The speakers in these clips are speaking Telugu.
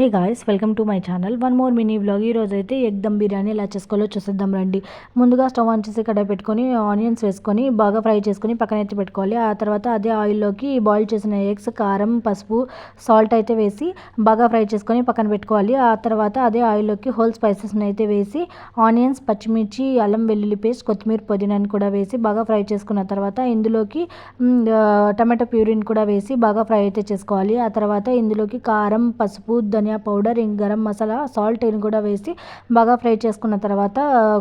Hey guys, welcome to my channel. One more mini vlog. ఈరోజు అయితే ఎగ్ దమ్ బిర్యానీ ఎలా చేసుకోవాలో చూసేద్దాం రండి. ముందుగా స్టవ్ ఆన్ చేసి కడాయి పెట్టుకొని ఆనియన్స్ వేసుకొని బాగా ఫ్రై చేసుకొని పక్కన ఎత్తి పెట్టుకోవాలి. ఆ తర్వాత అదే ఆయిల్లోకి బాయిల్ చేసిన ఎగ్స్, కారం, పసుపు, సాల్ట్ అయితే వేసి బాగా ఫ్రై చేసుకొని పక్కన పెట్టుకోవాలి. ఆ తర్వాత అదే ఆయిల్లోకి హోల్ స్పైసెస్ని అయితే వేసి ఆనియన్స్, పచ్చిమిర్చి, అల్లం వెల్లుల్లి పేస్ట్, కొత్తిమీర, పుదీనాని కూడా వేసి బాగా ఫ్రై చేసుకున్న తర్వాత ఇందులోకి టమాటో ప్యూరీని కూడా వేసి బాగా ఫ్రై అయితే చేసుకోవాలి. ఆ తర్వాత ఇందులోకి కారం, పసుపు, ధనియా పౌడర్, గరం మసాలా, సాల్ట్ కూడా వేసి బాగా ఫ్రై చేసుకున్న తర్వాత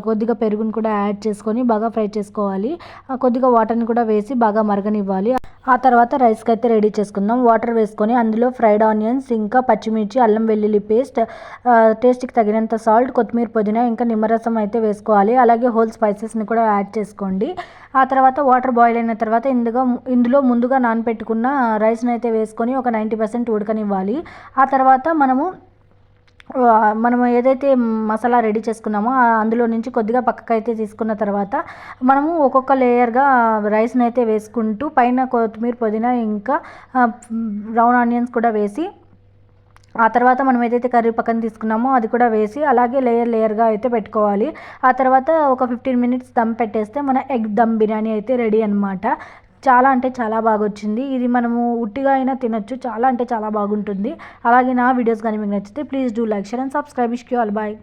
కొద్దిగా పెరుగుని కూడా యాడ్ చేసుకొని బాగా ఫ్రై చేసుకోవాలి. కొద్దిగా వాటర్ని కూడా వేసి బాగా మరగనివ్వాలి. ఆ తర్వాత రైస్కి అయితే రెడీ చేసుకుందాం. వాటర్ వేసుకొని అందులో ఫ్రైడ్ ఆనియన్స్, ఇంకా పచ్చిమిర్చి, అల్లం వెల్లుల్లి పేస్ట్, టేస్ట్కి తగినంత సాల్ట్, కొత్తిమీర, పుదీనా, ఇంకా నిమ్మరసం అయితే వేసుకోవాలి. అలాగే హోల్ స్పైసెస్ని కూడా యాడ్ చేసుకోండి. ఆ తర్వాత వాటర్ బాయిల్ అయిన తర్వాత ఇందులో ముందుగా నానబెట్టుకున్న రైస్ని అయితే వేసుకొని ఒక 90% ఉడకనివ్వాలి. ఆ తర్వాత మనము ఏదైతే మసాలా రెడీ చేసుకున్నామో అందులో నుంచి కొద్దిగా పక్కకైతే తీసుకున్న తర్వాత మనము ఒక్కొక్క లేయర్గా రైస్ని అయితే వేసుకుంటూ పైన కొత్తిమీర, పుదీనా, ఇంకా బ్రౌన్ ఆనియన్స్ కూడా వేసి ఆ తర్వాత మనం ఏదైతే కర్రీ పక్కన తీసుకున్నామో అది కూడా వేసి అలాగే లేయర్గా అయితే పెట్టుకోవాలి. ఆ తర్వాత ఒక 15 minutes దమ్ పెట్టేస్తే మన ఎగ్ దమ్ బిర్యానీ అయితే రెడీ అనమాట. చాలా అంటే చాలా బాగా వచ్చింది. ఇది మనము ఉట్టిగా అయినా తినొచ్చు. చాలా అంటే చాలా బాగుంటుంది. అలాగే నా వీడియోస్ కానీ మీకు నచ్చితే please do like, share and subscribe. Issue all bye.